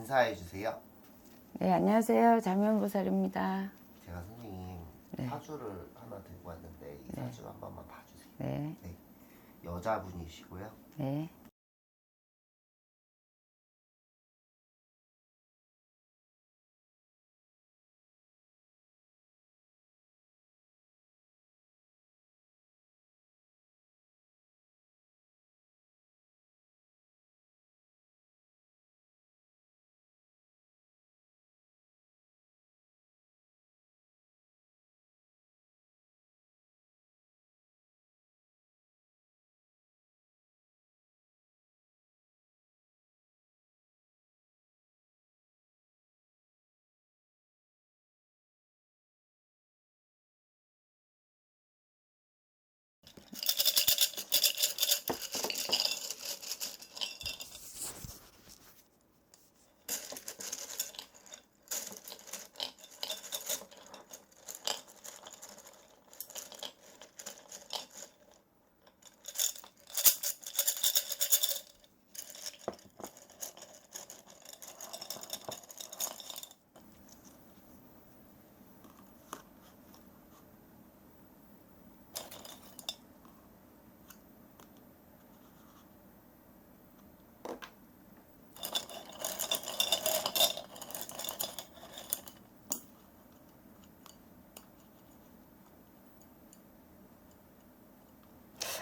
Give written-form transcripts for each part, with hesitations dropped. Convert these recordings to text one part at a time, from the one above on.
인사해 주세요. 네, 안녕하세요. 자면보살입니다. 제가 선생님 네. 사주를 하나 들고 왔는데 이 사주 한 번만 봐주세요. 네, 네. 여자분이시고요. 네.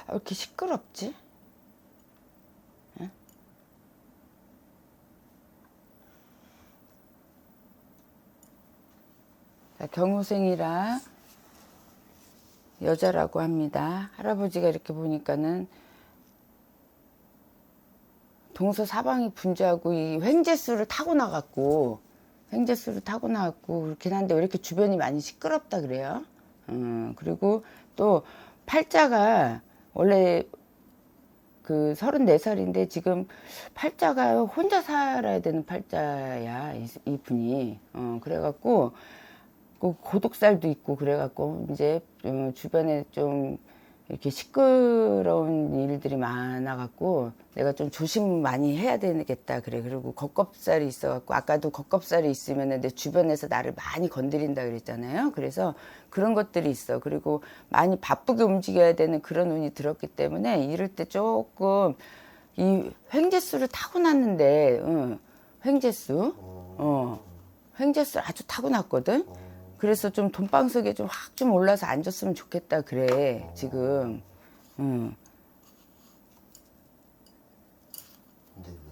왜 이렇게 시끄럽지? 응? 자, 경호생이라 여자라고 합니다. 할아버지가 이렇게 보니까는 동서사방이 분주하고 이 횡재수를 타고 나갔고 그렇긴 한데 왜 이렇게 주변이 많이 시끄럽다 그래요? 그리고 또 팔자가 원래 그 34살인데 지금 팔자가 혼자 살아야 되는 팔자야 이 분이. 그래갖고 그 고독살도 있고 그래갖고 이제 주변에 좀 이렇게 시끄러운 일들이 많아갖고 내가 좀 조심 많이 해야 되겠다 그래. 그리고 겉껍살이 있어갖고 아까도 겉껍살이 있으면 내 주변에서 나를 많이 건드린다 그랬잖아요. 그래서 그런 것들이 있어. 그리고 많이 바쁘게 움직여야 되는 그런 운이 들었기 때문에 이럴 때 조금 이 횡재수를 타고났는데 횡재수 횡재수 아주 타고났거든. 그래서 좀 돈방석에 좀 확 좀 올라서 앉았으면 좋겠다 그래 지금. 근데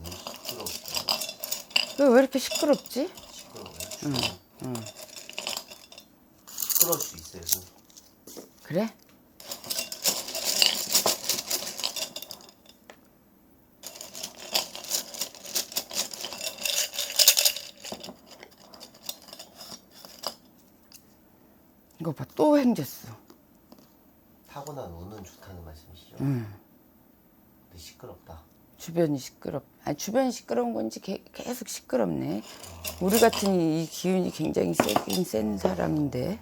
왜 시끄러울까요? 왜 이렇게 시끄럽지? 시끄러워요? 시끄러울 수 있어요. 선생님. 그래? 이거 봐, 또 횡재수. 타고난 운은 좋다는 말씀이시죠? 근데 시끄럽다. 주변이 주변이 시끄러운 건지 계속 시끄럽네. 우리 같은 이 기운이 굉장히 세긴 센 사람인데.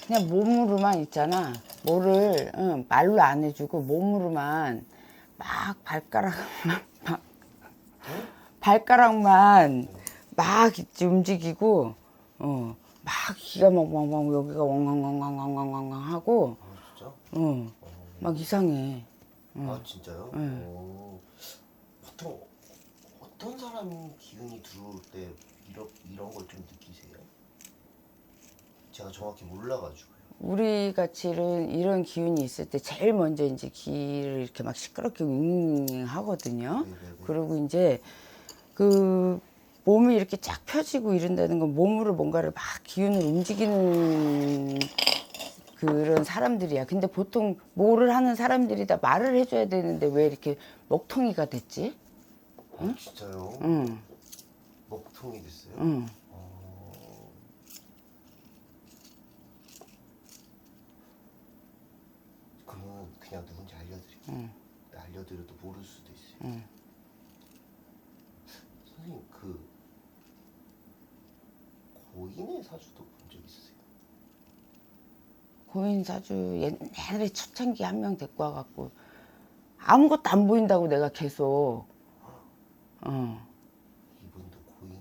그냥 몸으로만 있잖아. 뭐를 말로 안 해주고 몸으로만 막 발가락만 막 이렇게 움직이고 막 기가 막 여기가 왕왕왕왕왕왕왕 하고 진짜? 막 이상해. 아 진짜요? 보통 어떤 사람 기운이 들어올 때 이런 걸 좀 느끼세요? 제가 정확히 몰라가지고요. 우리 같이 이런 기운이 있을 때 제일 먼저 이제 귀를 이렇게 막 시끄럽게 윙윙 하거든요. 네네네. 그리고 이제 그 몸이 이렇게 쫙 펴지고 이런다는 건 몸으로 뭔가를 막 기운을 움직이는 그런 사람들이야. 근데 보통 뭐를 하는 사람들이 다 말을 해줘야 되는데 왜 이렇게 먹통이가 됐지? 진짜요? 응, 먹통이 됐어요? 응. 그러면 그냥 누군지 알려드릴게요. 알려드려도 모를 수도 있어요. 선생님 그 고인의 사주도 본 적 있으세요? 고인 사주 옛날에 초창기 한 명 데리고 와갖고 아무것도 안 보인다고 내가 계속 이분도 고인.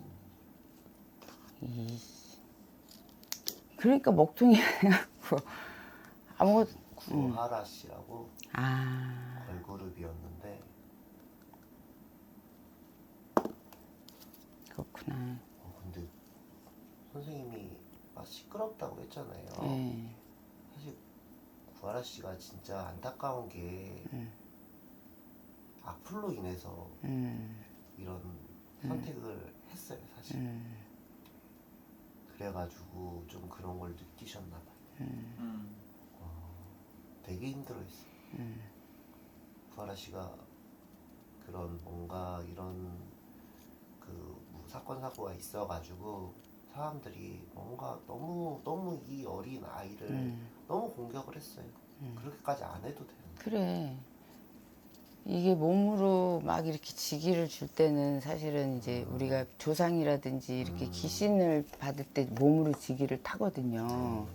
그러니까 먹통이 해갖고 아무것도 구하라 씨라고 아 걸그룹이었는데 그렇구나. 근데 선생님이 시끄럽다고 했잖아요. 예. 사실 구하라 씨가 진짜 안타까운 게 악플로 인해서 이런 선택을 했어요, 사실. 그래가지고 좀 그런 걸 느끼셨나 봐요. 되게 힘들어했어요. 구하라 씨가 그런 뭔가 이런 뭐 사건 사고가 있어가지고 사람들이 뭔가 너무 이 어린 아이를 너무 공격을 했어요. 그렇게까지 안 해도 되는데. 그래. 이게 몸으로 막 이렇게 지기를 줄 때는 사실은 이제 우리가 조상이라든지 이렇게 귀신을 받을 때 몸으로 지기를 타거든요.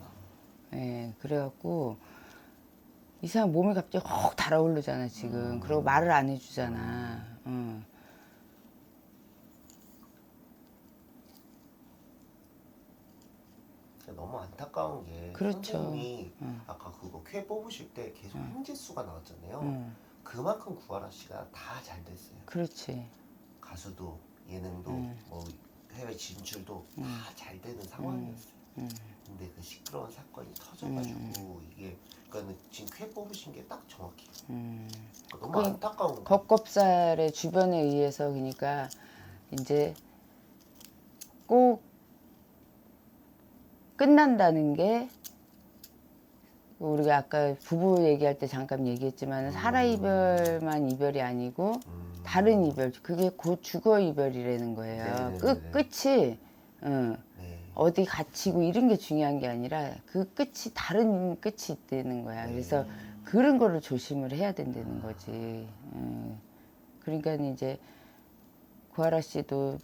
예, 그래갖고 이 사람 몸이 갑자기 확 달아오르잖아 지금. 그리고 말을 안 해주잖아. 너무 안타까운 게 그렇죠. 선생님이 아까 그거 쾌 뽑으실 때 계속 현재수가 나왔잖아요. 그만큼 구하라 씨가 다 잘 됐어요. 그렇지. 가수도 예능도 뭐 해외 진출도 다 잘 되는 상황이었어요. 근데 그 시끄러운 사건이 터져가지고 이게 그러니까 지금 쾌 뽑으신 게 딱 정확해요. 그러니까 너무 안타까운 거. 겉껍살의 주변에 의해서 그러니까 이제 꼭 끝난다는 게 우리가 아까 부부 얘기할 때 잠깐 얘기했지만 살아 이별만 이별이 아니고 다른 이별 그게 곧 죽어 이별이라는 거예요. 끝이 네. 어디 갇히고 이런 게 중요한 게 아니라 그 끝이 다른 끝이 있다는 거야. 그래서 그런 거를 조심을 해야 된다는 거지. 그러니까 이제 구하라 씨도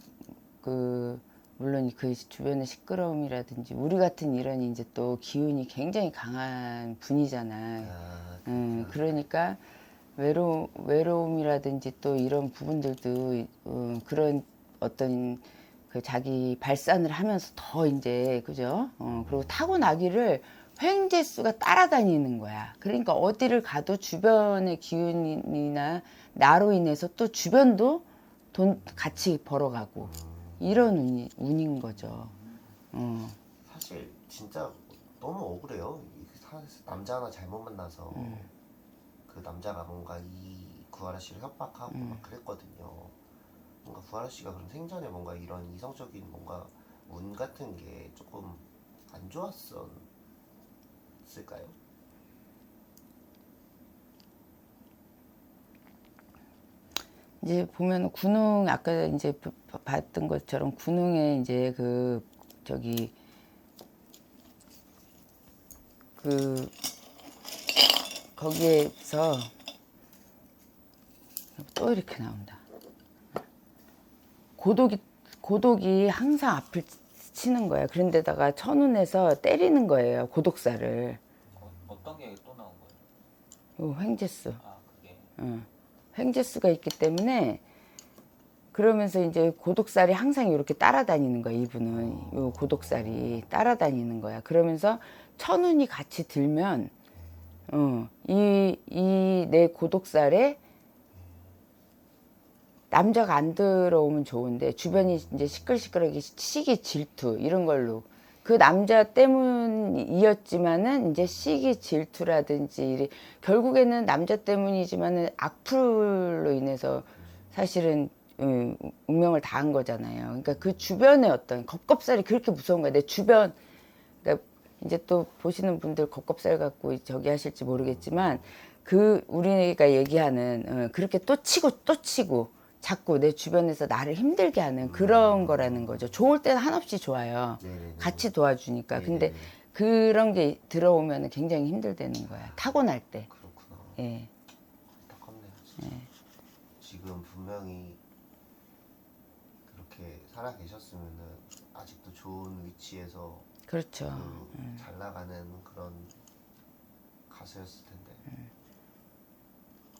그 물론 그 주변의 시끄러움이라든지 우리 같은 이런 이제 또 기운이 굉장히 강한 분이잖아. 그러니까 외로움이라든지 또 이런 부분들도 그런 어떤 그 자기 발산을 하면서 더 이제 그죠? 그리고 타고나기를 횡재수가 따라다니는 거야. 그러니까 어디를 가도 주변의 기운이나 나로 인해서 또 주변도 돈 같이 벌어가고 이런 운인 거죠. 사실 진짜 너무 억울해요. 남자 하나 잘못 만나서 그 남자가 뭔가 이 구하라 씨를 협박하고 막 그랬거든요. 뭔가 구하라 씨가 그럼 생전에 뭔가 이런 이성적인 뭔가 운 같은 게 조금 안 좋았었을까요? 이제 보면 군웅 아까 이제 봤던 것처럼 군웅에 이제 그 저기 그 거기에서 또 이렇게 나온다. 고독이 항상 앞을 치는 거야. 그런데다가 천운에서 때리는 거예요. 고독사를. 어떤 게 또 나온 거예요? 요 횡재수. 아, 그게. 횡재수가 있기 때문에 그러면서 이제 고독살이 항상 이렇게 따라다니는 거야. 이분은 요 고독살이 따라다니는 거야. 그러면서 천운이 같이 들면 이 내 고독살에 남자가 안 들어오면 좋은데 주변이 이제 시끌시끌하게 시기 질투 이런 걸로 그 남자 때문이었지만은 이제 시기 질투라든지 결국에는 남자 때문이지만은 악플로 인해서 사실은 운명을 다한 거잖아요. 그러니까 그 주변에 어떤 겁겁살이 그렇게 무서운 거야. 내 주변 그러니까 이제 또 보시는 분들 겁겁살 갖고 저기 하실지 모르겠지만 그 우리가 얘기하는 그렇게 또 치고 또 치고 자꾸 내 주변에서 나를 힘들게 하는 그런 거라는 거죠. 좋을 때는 한없이 좋아요. 네네네. 같이 도와주니까. 근데 네네네. 그런 게 들어오면 굉장히 힘들다는 거야. 타고날 때. 그렇구나. 예. 안타깝네요. 진짜. 지금 분명히 그렇게 살아 계셨으면은 아직도 좋은 위치에서 그렇죠. 잘 나가는 그런 가수였을 텐데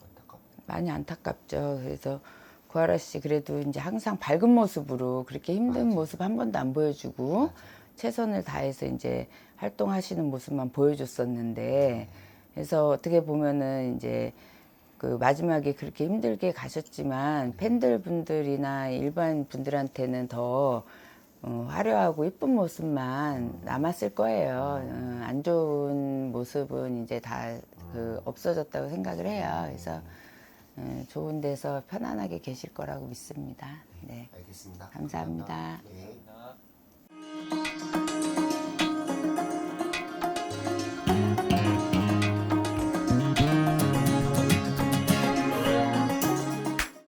안타깝네요. 많이 안타깝죠. 그래서 구하라 씨 그래도 이제 항상 밝은 모습으로 그렇게 힘든 맞아요. 모습 한 번도 안 보여주고 최선을 다해서 이제 활동하시는 모습만 보여줬었는데 그래서 어떻게 보면은 이제 그 마지막에 그렇게 힘들게 가셨지만 팬들 분들이나 일반 분들한테는 더 화려하고 이쁜 모습만 남았을 거예요. 안 좋은 모습은 이제 다 그 없어졌다고 생각을 해요. 그래서 좋은 데서 편안하게 계실 거라고 믿습니다. 네, 알겠습니다. 감사합니다. 네.